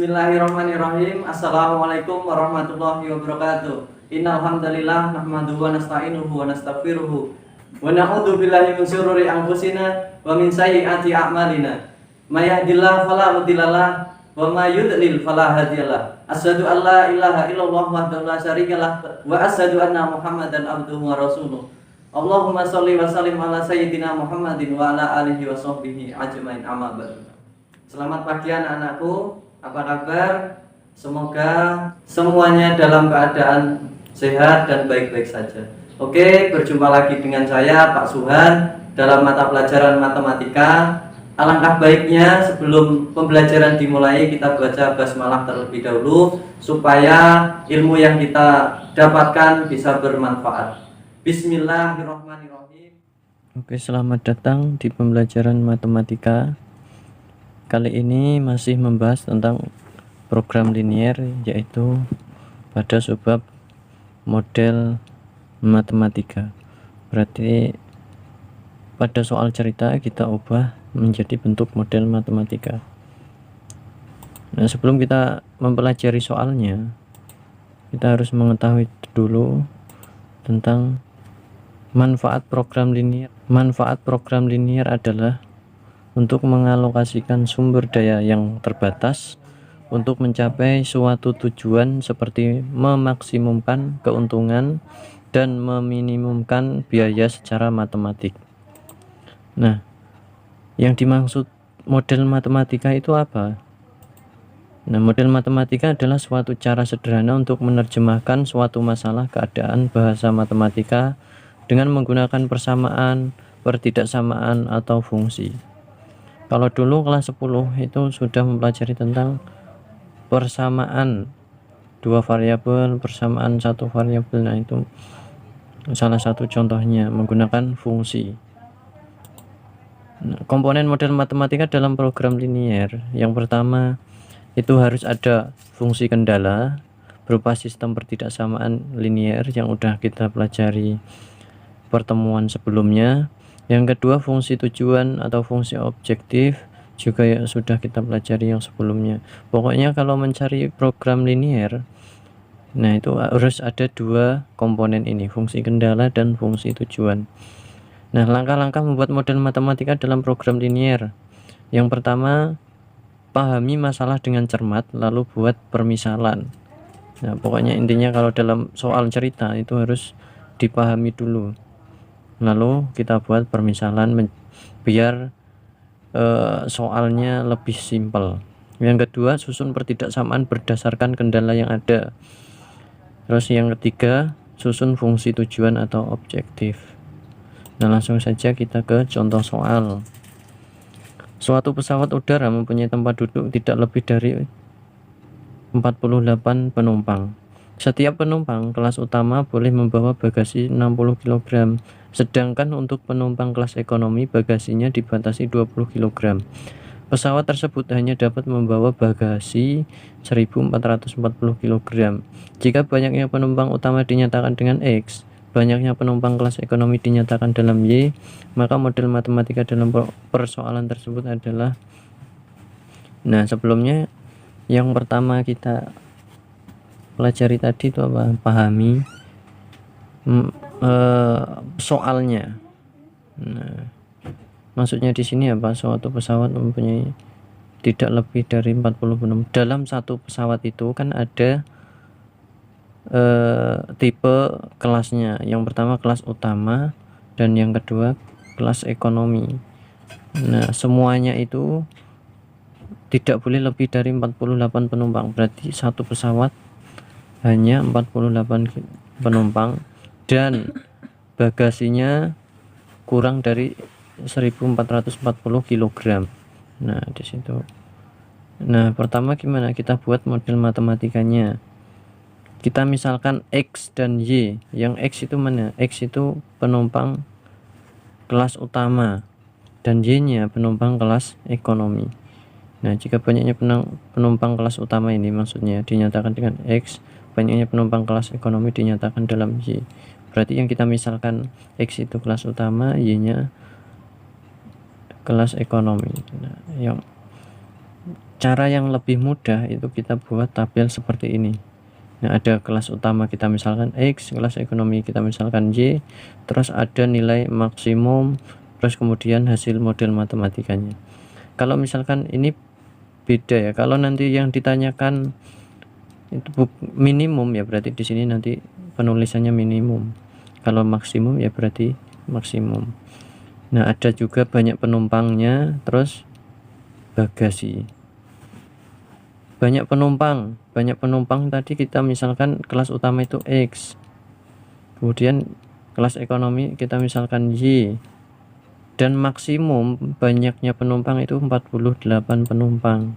Bismillahirrahmanirrahim. Assalamualaikum warahmatullahi wabarakatuh. Innal hamdalillah nahmaduhu wa nasta'inuhu wa nastaghfiruh wa na'udzu billahi min syururi anfusina wa min sayyiati a'malina. May yahdihillahu fala mudhillalah wa may yudlil fala hadiyalah. Asyhadu an la ilaha illallah wahdahu la syarikalah wa asyhadu anna Muhammadan abduhu wa rasuluh. Allahumma shalli wa sallim ala sayyidina Muhammadin wa ala alihi wa sahbihi ajmain, amma ba'du. Selamat pagi anak-anakku, apa kabar? Semoga semuanya dalam keadaan sehat dan baik-baik saja. Oke, berjumpa lagi dengan saya Pak Suhan dalam mata pelajaran matematika. Alangkah baiknya sebelum pembelajaran dimulai kita baca basmalah terlebih dahulu supaya ilmu yang kita dapatkan bisa bermanfaat. Bismillahirrahmanirrahim. Oke, selamat datang di pembelajaran matematika. Kali ini masih membahas tentang program linier, yaitu pada subbab model matematika. Berarti pada soal cerita kita ubah menjadi bentuk model matematika. Nah, sebelum kita mempelajari soalnya, kita harus mengetahui dulu tentang manfaat program linier. Manfaat program linier adalah untuk mengalokasikan sumber daya yang terbatas untuk mencapai suatu tujuan seperti memaksimumkan keuntungan dan meminimumkan biaya secara matematik. Nah, yang dimaksud model matematika itu apa? Nah, model matematika adalah suatu cara sederhana untuk menerjemahkan suatu masalah keadaan bahasa matematika dengan menggunakan persamaan, pertidaksamaan, atau fungsi. Kalau dulu kelas 10 itu sudah mempelajari tentang persamaan dua variabel, persamaan satu variabel. Nah, itu salah satu contohnya menggunakan fungsi. Nah, komponen model matematika dalam program linier, yang pertama itu harus ada fungsi kendala berupa sistem pertidaksamaan linier yang udah kita pelajari pertemuan sebelumnya. Yang kedua, fungsi tujuan atau fungsi objektif juga ya sudah kita pelajari yang sebelumnya. Pokoknya kalau mencari program linier, nah itu harus ada dua komponen ini, fungsi kendala dan fungsi tujuan. Nah, langkah-langkah membuat model matematika dalam program linier. Yang pertama, pahami masalah dengan cermat lalu buat permisalan. Nah, pokoknya intinya kalau dalam soal cerita itu harus dipahami dulu, lalu kita buat permisalan biar soalnya lebih simpel. Yang kedua, susun pertidaksamaan berdasarkan kendala yang ada. Terus yang ketiga, susun fungsi tujuan atau objektif. Nah, langsung saja kita ke contoh soal. Suatu pesawat udara mempunyai tempat duduk tidak lebih dari 48 penumpang. Setiap penumpang kelas utama boleh membawa bagasi 60 kg, sedangkan untuk penumpang kelas ekonomi bagasinya dibatasi 20 kg. Pesawat tersebut hanya dapat membawa bagasi 1440 kg. Jika banyaknya penumpang utama dinyatakan dengan X, banyaknya penumpang kelas ekonomi dinyatakan dalam Y, maka model matematika dalam persoalan tersebut adalah. Nah, sebelumnya yang pertama kita pelajari tadi itu apa? Pahami soalnya. Nah, maksudnya di sini apa? Suatu pesawat mempunyai tidak lebih dari 40 penumpang. Dalam satu pesawat itu kan ada tipe kelasnya. Yang pertama kelas utama dan yang kedua kelas ekonomi. Nah, semuanya itu tidak boleh lebih dari 48 penumpang. Berarti satu pesawat hanya 48 penumpang dan bagasinya kurang dari 1440 kg. Nah, di situ. Nah, pertama gimana kita buat model matematikanya? Kita misalkan X dan Y. Yang X itu mana? X itu penumpang kelas utama dan Y-nya penumpang kelas ekonomi. Nah, jika banyaknya penumpang kelas utama ini maksudnya dinyatakan dengan X, banyaknya penumpang kelas ekonomi dinyatakan dalam Y. Berarti yang kita misalkan X itu kelas utama, Y-nya kelas ekonomi. Nah, yang cara yang lebih mudah itu kita buat tabel seperti ini. Nah, ada kelas utama kita misalkan X, kelas ekonomi kita misalkan Y, terus ada nilai maksimum, terus kemudian hasil model matematikanya. Kalau misalkan ini beda ya, kalau nanti yang ditanyakan itu minimum ya berarti di sini nanti penulisannya minimum. Kalau maksimum ya berarti maksimum. Nah, ada juga banyak penumpangnya, terus bagasi. Banyak penumpang tadi kita misalkan kelas utama itu X, kemudian kelas ekonomi kita misalkan Y, dan maksimum banyaknya penumpang itu 48 penumpang.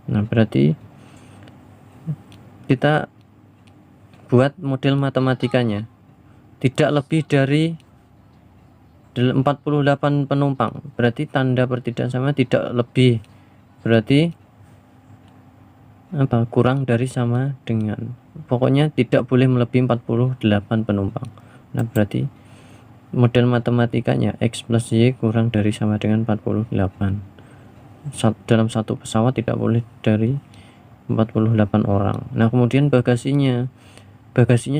Nah, berarti kita buat model matematikanya tidak lebih dari 48 penumpang, berarti tanda pertidak sama tidak lebih, berarti apa, kurang dari sama dengan, pokoknya tidak boleh melebihi 48 penumpang. Nah, berarti model matematikanya X plus Y kurang dari sama dengan 48. Dalam satu pesawat tidak boleh dari 48 orang. Nah, kemudian bagasinya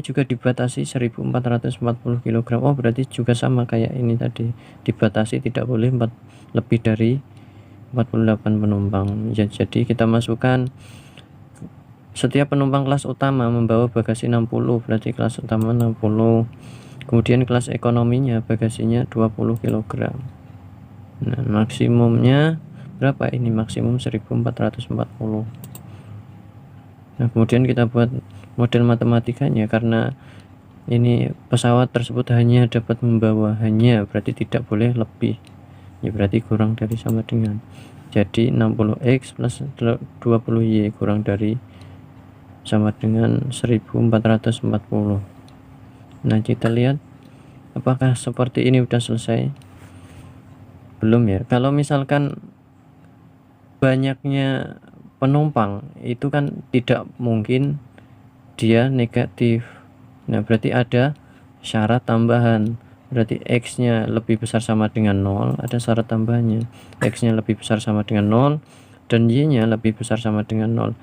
juga dibatasi 1440 kg. Oh, berarti juga sama kayak ini tadi, dibatasi tidak boleh lebih dari 48 penumpang ya. Jadi kita masukkan setiap penumpang kelas utama membawa bagasi 60, berarti kelas utama 60. Kemudian kelas ekonominya bagasinya 20 kg. Nah, maksimumnya berapa ini? Maksimum 1440. Nah, kemudian kita buat model matematikanya, karena ini pesawat tersebut hanya dapat membawa, hanya berarti tidak boleh lebih ya, berarti kurang dari sama dengan, jadi 60x plus 20y kurang dari sama dengan 1440. Nah, kita lihat apakah seperti ini udah selesai belum ya. Kalau misalkan banyaknya penumpang itu kan tidak mungkin dia negatif. Nah, berarti ada syarat tambahan, berarti X nya lebih besar sama dengan 0, ada syarat tambahannya, X nya lebih besar sama dengan 0 dan Y nya lebih besar sama dengan 0.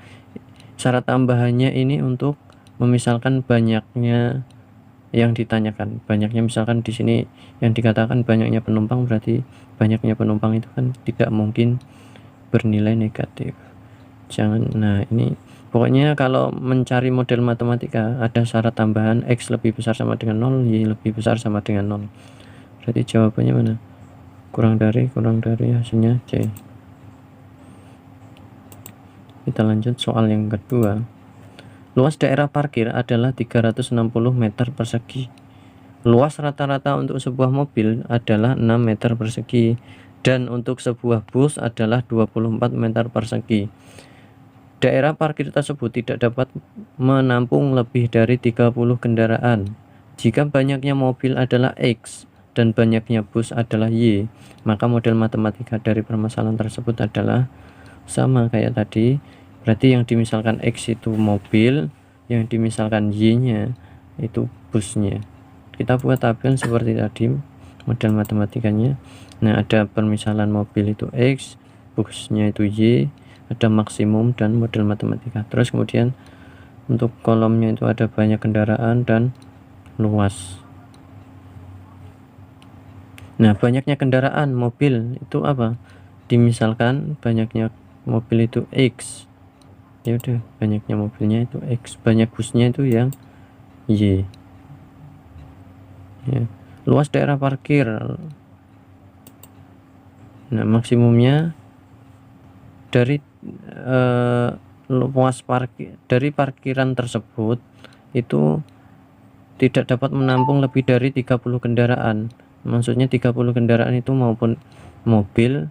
Syarat tambahannya ini untuk memisalkan banyaknya yang ditanyakan. Banyaknya misalkan di sini yang dikatakan banyaknya penumpang, berarti banyaknya penumpang itu kan tidak mungkin bernilai negatif. Jangan. Nah, ini pokoknya kalau mencari model matematika ada syarat tambahan X lebih besar sama dengan 0, Y lebih besar sama dengan 0. Berarti jawabannya mana? Kurang dari hasilnya C. Kita lanjut soal yang kedua. Luas daerah parkir adalah 360 meter persegi. Luas rata-rata untuk sebuah mobil adalah 6 meter persegi dan untuk sebuah bus adalah 24 meter persegi. Daerah parkir tersebut tidak dapat menampung lebih dari 30 kendaraan. Jika banyaknya mobil adalah X dan banyaknya bus adalah Y, maka model matematika dari permasalahan tersebut adalah sama kayak tadi. Berarti yang dimisalkan X itu mobil, yang dimisalkan Y-nya itu busnya. Kita buat tabel seperti tadi model matematikanya. Nah, ada permisalan mobil itu X, busnya itu Y, ada maksimum dan model matematika. Terus kemudian untuk kolomnya itu ada banyak kendaraan dan luas. Nah, banyaknya kendaraan mobil itu apa? Dimisalkan banyaknya mobil itu X, ya udah banyaknya mobilnya itu X, banyak busnya itu yang Y ya. Luas daerah parkir, nah maksimumnya dari luas parkir dari parkiran tersebut itu tidak dapat menampung lebih dari 30 kendaraan. Maksudnya 30 kendaraan itu maupun mobil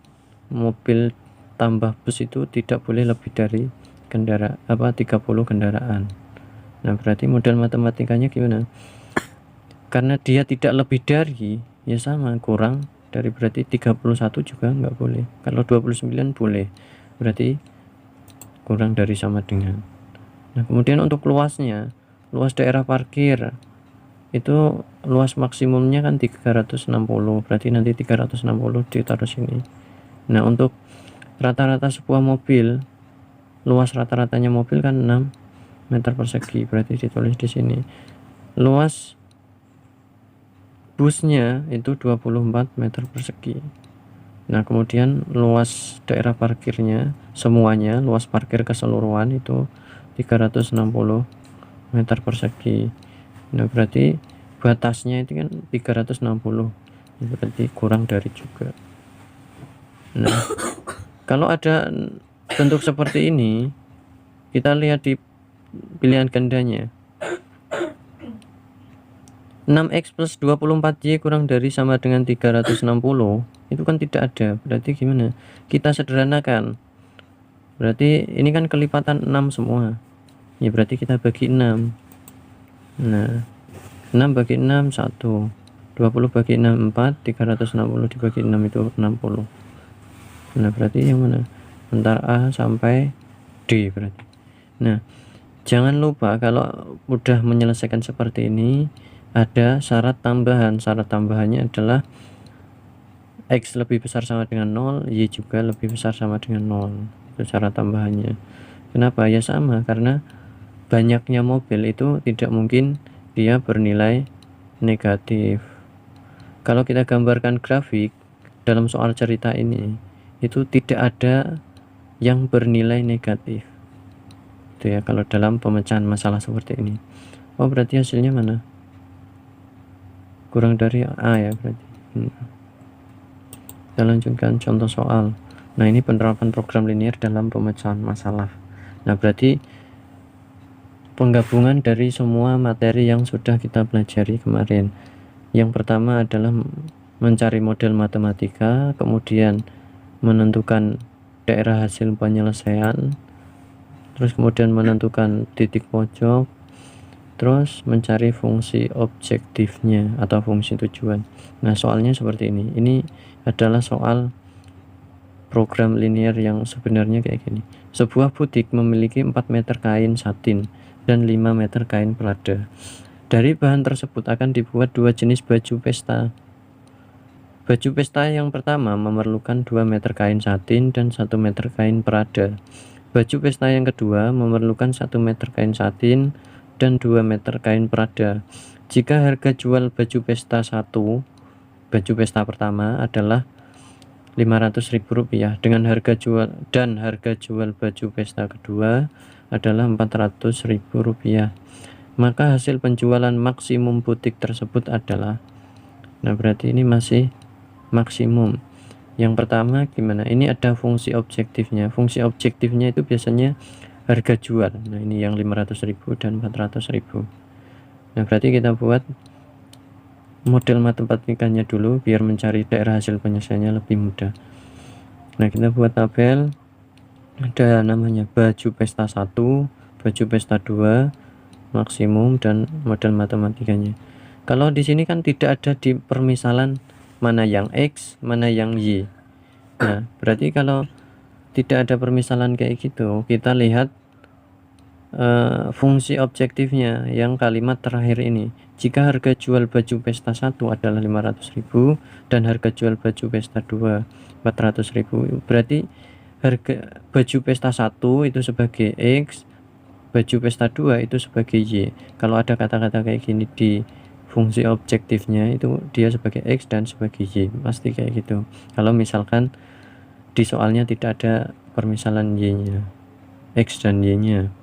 tambah bus itu tidak boleh lebih dari 30 kendaraan. Nah, berarti model matematikanya gimana? Karena dia tidak lebih dari, ya sama, kurang dari, berarti 31 juga nggak boleh. Kalau 29 boleh, berarti kurang dari sama dengan. Nah, kemudian untuk luasnya, luas daerah parkir itu luas maksimumnya kan 360, berarti nanti 360 ditaruh sini. Nah, untuk rata-rata sebuah mobil, luas rata-ratanya mobil kan 6 meter persegi, berarti ditulis di sini. Luas busnya itu 24 meter persegi. Nah, kemudian luas daerah parkirnya semuanya, luas parkir keseluruhan itu 360 meter persegi. Nah, berarti batasnya itu kan 360, berarti kurang dari juga. Nah, kalau ada bentuk seperti ini, kita lihat di pilihan gandanya. 6x plus 24y kurang dari sama dengan 360, itu kan tidak ada. Berarti gimana? Kita sederhanakan. Berarti ini kan kelipatan 6 semua. Ya berarti kita bagi 6. Nah, 6 bagi 6 1. 20 bagi 6 4, 360 dibagi 6 itu 60. Nah, berarti yang mana? Antara A sampai D berarti. Nah, jangan lupa kalau udah menyelesaikan seperti ini, ada syarat tambahan. Syarat tambahannya adalah X lebih besar sama dengan 0, Y juga lebih besar sama dengan 0. Itu syarat tambahannya. Kenapa? Ya sama, karena banyaknya mobil itu tidak mungkin dia bernilai negatif. Kalau kita gambarkan grafik dalam soal cerita ini, itu tidak ada yang bernilai negatif. Itu ya kalau dalam pemecahan masalah seperti ini. Oh, berarti hasilnya mana? Kurang dari A ya berarti. Kita lanjutkan contoh soal. Nah, ini penerapan program linear dalam pemecahan masalah. Nah, berarti penggabungan dari semua materi yang sudah kita pelajari kemarin. Yang pertama adalah mencari model matematika, kemudian menentukan daerah hasil penyelesaian, terus kemudian menentukan titik pojok, terus mencari fungsi objektifnya atau fungsi tujuan. Nah, soalnya seperti ini. Ini adalah soal program linear yang sebenarnya kayak gini. Sebuah butik memiliki 4 meter kain satin dan 5 meter kain prada. Dari bahan tersebut akan dibuat 2 jenis baju pesta. Baju pesta yang pertama memerlukan 2 meter kain satin dan 1 meter kain prada. Baju pesta yang kedua memerlukan 1 meter kain satin dan 2 meter kain prada. Jika harga jual baju pesta baju pesta pertama adalah Rp500.000 dengan harga jual baju pesta kedua adalah Rp400.000, maka hasil penjualan maksimum butik tersebut adalah, nah berarti ini masih maksimum. Yang pertama gimana? Ini ada fungsi objektifnya. Fungsi objektifnya itu biasanya harga jual. Nah, ini yang 500.000 dan 400.000. Nah, berarti kita buat model matematikanya dulu biar mencari daerah hasil penyelesaiannya lebih mudah. Nah, kita buat tabel. Ada namanya baju pesta 1, baju pesta 2, maksimum, dan model matematikanya. Kalau di sini kan tidak ada di permisalan mana yang X, mana yang Y. Nah, berarti kalau tidak ada permisalan kayak gitu, kita lihat fungsi objektifnya yang kalimat terakhir ini. Jika harga jual baju pesta 1 adalah 500.000 dan harga jual baju pesta 2 400.000, berarti harga baju pesta 1 itu sebagai X, baju pesta 2 itu sebagai Y. Kalau ada kata-kata kayak gini di fungsi objektifnya, itu dia sebagai X dan sebagai Y, pasti kayak gitu. Kalau misalkan di soalnya tidak ada permisalan Y-nya, X dan Y-nya.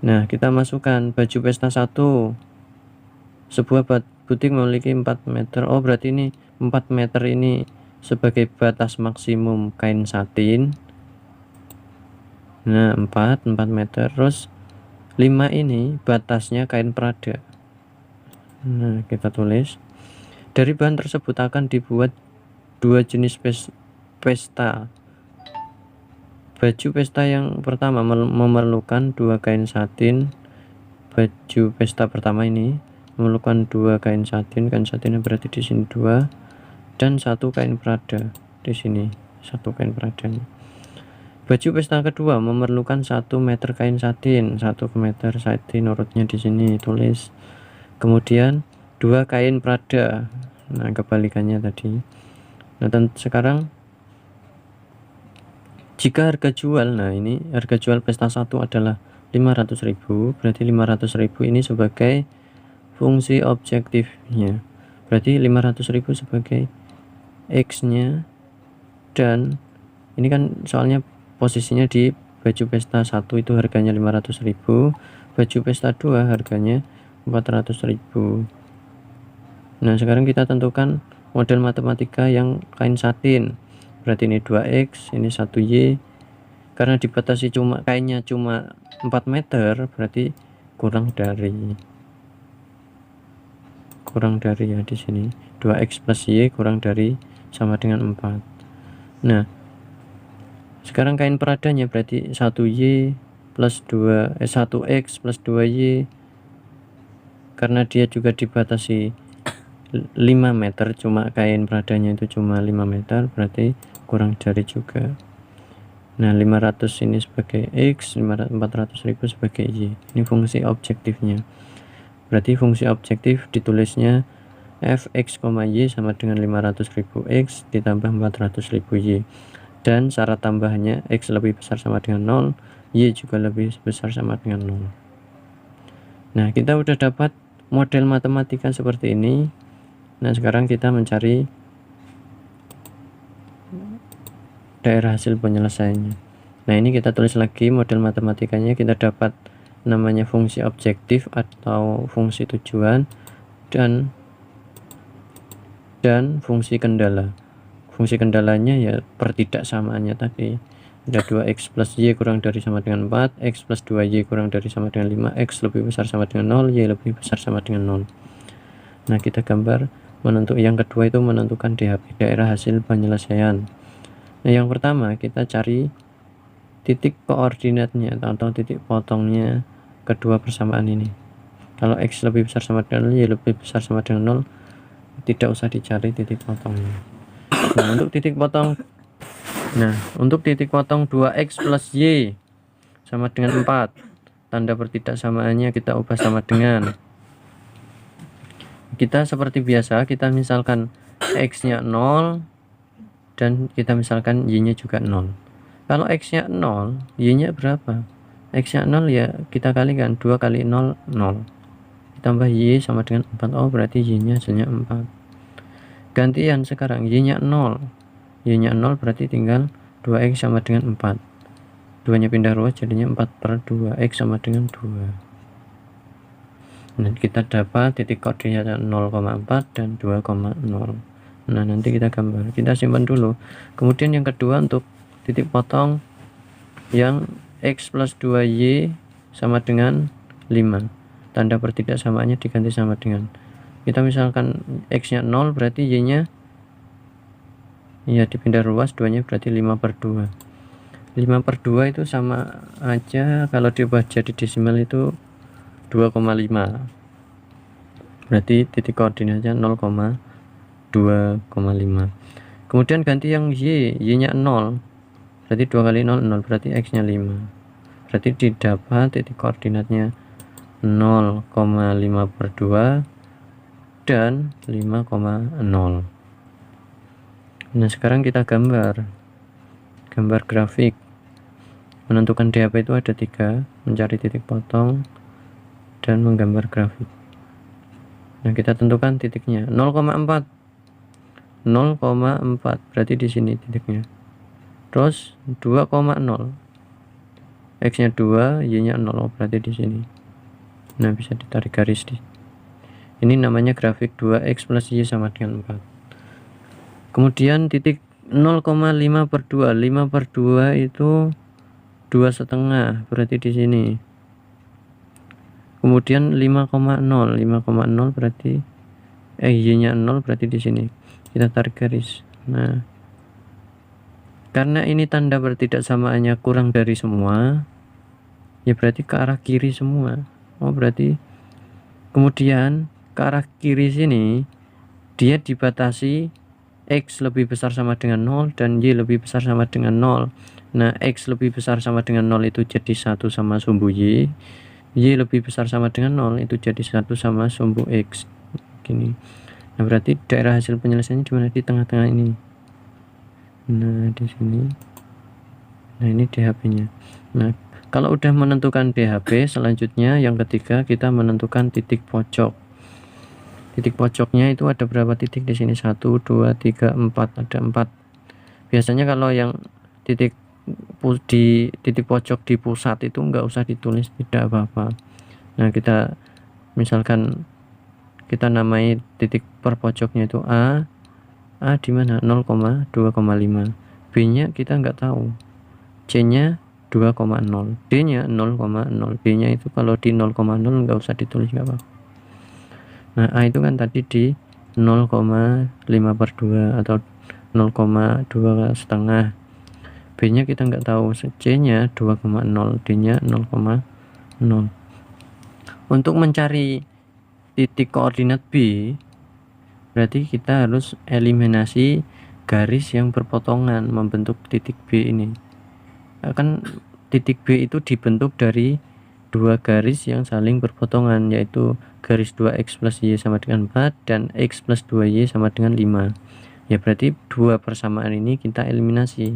Nah, kita masukkan baju pesta 1. Sebuah butik memiliki 4 meter. Oh, berarti ini 4 meter ini sebagai batas maksimum kain satin. Nah, 4 meter. Terus 5 ini batasnya kain prada. Nah, kita tulis. Dari bahan tersebut akan dibuat 2 jenis pesta. Baju pesta yang pertama memerlukan 2 kain satin. Baju pesta pertama ini memerlukan 2 kain satin. Kain satinnya berarti di sini 2 dan 1 kain prada. Di sini 1 kain pradanya. Baju pesta kedua memerlukan 1 meter kain satin, 1 meter satin urutnya di sini tulis. Kemudian 2 kain prada. Nah, kebalikannya tadi. Nah, dan sekarang Jika harga jual, nah ini harga jual pesta 1 adalah 500.000, berarti 500.000 ini sebagai fungsi objektifnya, berarti 500.000 sebagai X nya, dan ini kan soalnya posisinya di baju pesta 1 itu harganya 500.000, baju pesta 2 harganya 400.000. Nah sekarang kita tentukan model matematika yang kain satin, berarti ini 2X, ini 1Y. Karena dibatasi kainnya cuma 4 meter, berarti kurang dari ya di sini 2X plus Y kurang dari sama dengan 4. Nah sekarang kain peradanya berarti 1Y plus 1X plus 2Y, karena dia juga dibatasi 5 meter, cuma kain peradanya itu cuma 5 meter, berarti kurang dari juga. Nah 500 ini sebagai X, 400.000 sebagai Y. Ini fungsi objektifnya, berarti fungsi objektif ditulisnya fx, y sama dengan 500.000 X ditambah 400.000 Y, dan syarat tambahannya X lebih besar sama dengan 0, Y juga lebih besar sama dengan 0. Nah kita udah dapat model matematika seperti ini. Nah sekarang kita mencari daerah hasil penyelesaiannya. Nah ini kita tulis lagi model matematikanya. Kita dapat namanya fungsi objektif atau fungsi tujuan, dan fungsi kendala. Fungsi kendalanya ya pertidaksamaannya tadi, ada 2X plus Y kurang dari sama dengan 4, X plus 2Y kurang dari sama dengan 5, X lebih besar sama dengan 0, Y lebih besar sama dengan 0. Nah kita gambar yang kedua itu menentukan DHP, daerah hasil penyelesaian. Nah yang pertama kita cari titik koordinatnya atau titik potongnya kedua persamaan ini. Kalau X lebih besar sama dengan 0, Y lebih besar sama dengan 0, tidak usah dicari titik potongnya. Nah untuk titik potong 2X plus Y sama dengan 4, tanda pertidaksamaannya kita ubah sama dengan, kita seperti biasa, kita misalkan X nya 0 dan kita misalkan Y nya juga 0. Kalau X nya 0, Y nya berapa? X nya 0 ya kita kalikan 2 kali 0, 0, ditambah Y sama dengan 4, oh berarti Y nya hasilnya 4. Gantian sekarang Y nya 0, Y nya 0 berarti tinggal 2X sama dengan 4, 2 nya pindah ruas jadinya 4/2, X sama dengan 2. Nah kita dapat titik koordinatnya 0,4 dan 2,0. Nah nanti kita gambar, kita simpan dulu. Kemudian yang kedua untuk titik potong yang X plus 2Y sama dengan 5, tanda pertidaksamaannya diganti sama dengan, kita misalkan X nya 0 berarti Y nya ya dipindah ruas, 2 nya berarti 5/2. 5/2 itu sama aja kalau diubah jadi desimal itu 2,5, berarti titik koordinatnya 0,2,5. Kemudian ganti yang Y nya 0, berarti 2 kali 0, 0, berarti X nya 5, berarti didapat titik koordinatnya 0,5/2 dan 5,0. Nah sekarang kita gambar grafik. Menentukan DHP itu ada 3, mencari titik potong dan menggambar grafik. Nah kita tentukan titiknya 0,4 berarti di sini titiknya. Terus 2,0, X nya 2, Y nya 0, berarti di sini. Nah bisa ditarik garis di. Ini namanya grafik 2X plus Y sama dengan 4. Kemudian titik 0,5/2, 5/2 itu 2,5, berarti di sini. Kemudian 5,0 berarti Y nya 0, berarti di sini. Kita tarik garis. Nah karena ini tanda pertidaksamaannya kurang dari semua, ya berarti ke arah kiri semua. Oh berarti kemudian ke arah kiri sini dia dibatasi X lebih besar sama dengan 0 dan Y lebih besar sama dengan 0. Nah X lebih besar sama dengan 0 itu jadi 1 sama sumbu Y, Y lebih besar sama dengan 0 itu jadi 1 sama sumbu X gini. Nah berarti daerah hasil penyelesaiannya di mana? Di tengah-tengah ini. Nah di sini. Nah, ini DHP-nya. Nah, kalau udah menentukan DHP, selanjutnya yang ketiga kita menentukan titik pojok. Titik pojoknya itu ada berapa titik di sini? 1, 2, 3, 4. Ada 4. Biasanya kalau yang titik di titik pojok di pusat itu nggak usah ditulis, tidak apa-apa. Nah, kita misalkan kita namai titik per pojoknya itu A di mana? 0,2,5. B-nya kita nggak tahu. C-nya 2,0, D-nya 0,0. B-nya itu kalau di 0,0 nggak usah ditulis, nggak apa-apa. Nah, A itu kan tadi di 0,5/2 atau 0,2 setengah. B-nya kita nggak tahu, C-nya 2,0, D-nya 0,0. Untuk mencari titik koordinat B, berarti kita harus eliminasi garis yang berpotongan membentuk titik B ini. Kan titik B itu dibentuk dari dua garis yang saling berpotongan, yaitu garis 2x plus y sama dengan 4 dan x plus 2y sama dengan 5. Ya, berarti dua persamaan ini kita eliminasi.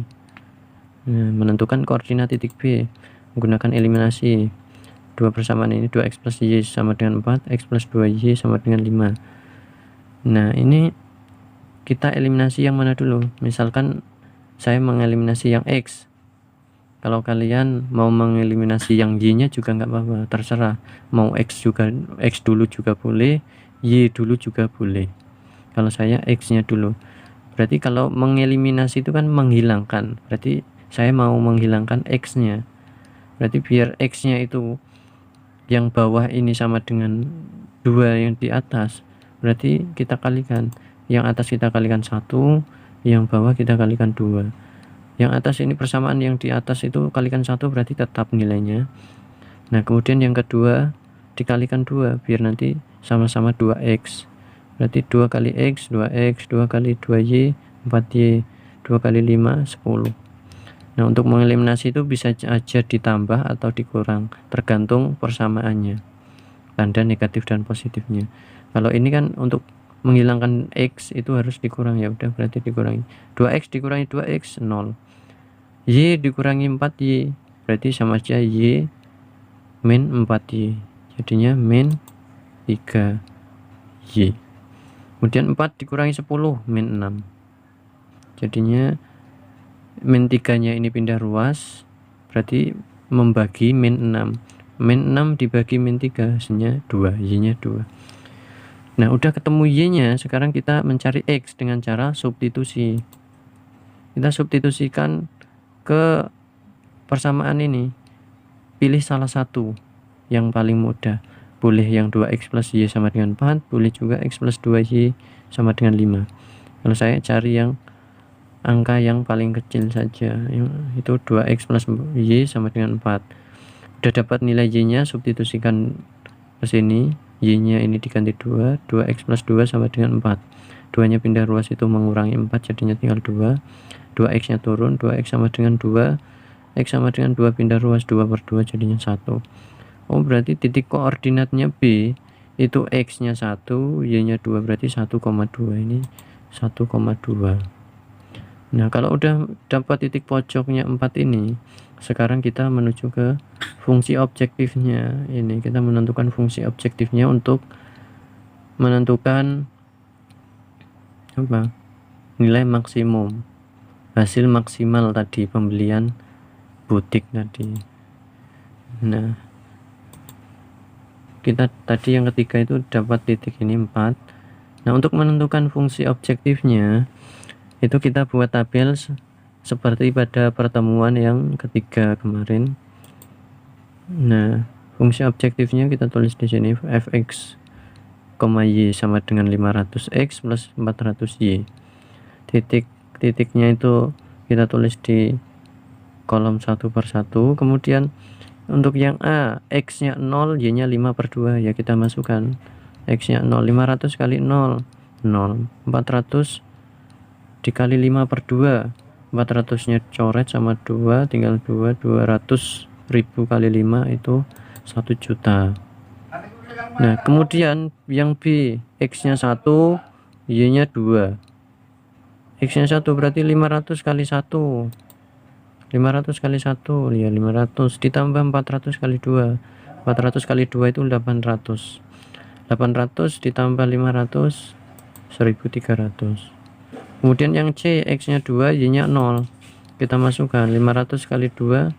Nah, menentukan koordinat titik B menggunakan eliminasi. Dua persamaan ini 2x plus y sama dengan 4, x plus 2y sama dengan 5. Nah, ini kita eliminasi yang mana dulu? Misalkan saya mengeliminasi yang x. Kalau kalian mau mengeliminasi yang y-nya juga nggak apa-apa, terserah. Mau x dulu juga boleh, y dulu juga boleh. Kalau saya x-nya dulu. Berarti kalau mengeliminasi itu kan menghilangkan. Berarti saya mau menghilangkan x-nya. Berarti biar x-nya itu yang bawah ini sama dengan 2 yang di atas, berarti kita kalikan. Yang atas kita kalikan 1, yang bawah kita kalikan 2. Yang atas ini persamaan, yang di atas itu kalikan 1, berarti tetap nilainya. Nah, kemudian yang kedua dikalikan 2 biar nanti sama-sama 2x. Berarti 2 kali x 2x, 2 kali 2y 4y, 2 kali 5 10. Nah, untuk mengeliminasi itu bisa aja ditambah atau dikurang, tergantung persamaannya, tanda negatif dan positifnya. Kalau ini kan untuk menghilangkan x itu harus dikurang, ya udah berarti dikurangi. 2x dikurangi 2x 0. Y dikurangi 4y, berarti sama aja y min 4y. Jadinya min 3y. Kemudian 4 dikurangi 10 min 6. Jadinya min 3-nya ini pindah ruas, berarti membagi min 6. Min 6 dibagi min 3 hasilnya 2, y-nya 2. Nah, udah ketemu y-nya, sekarang kita mencari x dengan cara substitusi. Kita substitusikan ke persamaan ini. Pilih salah satu yang paling mudah. Boleh yang 2x plus y sama dengan 4, boleh juga x plus 2y sama dengan 5. Kalau saya cari yang angka yang paling kecil saja, itu 2x plus y sama dengan 4. Udah dapat nilai y-nya, substitusikan ke sini. Y-nya ini diganti 2, 2x plus 2 sama dengan 4. 2-nya pindah ruas itu mengurangi 4, jadinya tinggal 2. 2x-nya turun, 2x sama dengan 2. X sama dengan 2 pindah ruas, 2/2 jadinya 1. Oh, berarti titik koordinatnya B itu x-nya 1, y-nya 2, berarti 1,2. Ini 1,2. Nah, kalau udah dapat titik pojoknya 4 ini, sekarang kita menuju ke fungsi objektifnya. Ini kita menentukan fungsi objektifnya untuk menentukan apa? Nilai maksimum, hasil maksimal tadi pembelian butik tadi. Nah, kita tadi yang ketiga itu dapat titik ini 4. Nah, untuk menentukan fungsi objektifnya itu kita buat tabel seperti pada pertemuan yang ketiga kemarin. Nah, fungsi objektifnya kita tulis di sini, fx, y sama dengan 500x plus 400y. Titiknya itu kita tulis di kolom 1/1. Kemudian untuk yang A, x-nya 0, y-nya 5/2, ya kita masukkan x-nya 0. 500 kali 0 0. 400 dikali 5/2, 400-nya coret sama 2, tinggal 2. 200.000 kali 5 itu 1 juta. Nah, kemudian yang B, x-nya 1, y-nya 2. X-nya 1 berarti 500 kali 1. 500 kali 1 ya 500 ditambah 400 kali 2. 400 kali 2 itu 800. 800 ditambah 500 1300. Kemudian yang C, X nya 2, Y nya 0. Kita masukkan 500 kali 2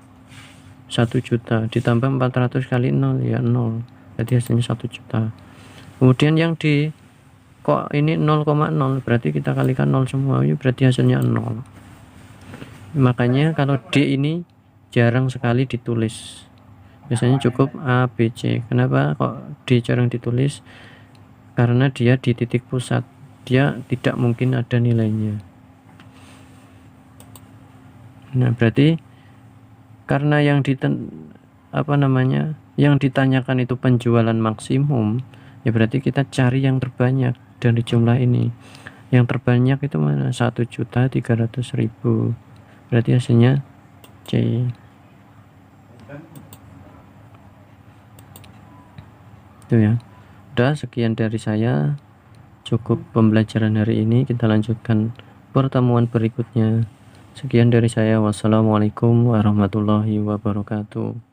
1 juta ditambah 400 kali 0 ya 0. Jadi hasilnya 1 juta. Kemudian yang D, kok ini 0,0, berarti kita kalikan 0 semua, ya berarti hasilnya 0. Makanya kalau D ini jarang sekali ditulis. Biasanya cukup A, B, C. Kenapa kok D jarang ditulis? Karena dia di titik pusat. Dia tidak mungkin ada nilainya. Nah, berarti karena yang yang ditanyakan itu penjualan maksimum, ya berarti kita cari yang terbanyak dari jumlah ini. Yang terbanyak itu mana? 1.300.000. Berarti hasilnya C. Itu ya. Udah, sekian dari saya. Cukup pembelajaran hari ini, kita lanjutkan pertemuan berikutnya. Sekian dari saya. Wassalamualaikum warahmatullahi wabarakatuh.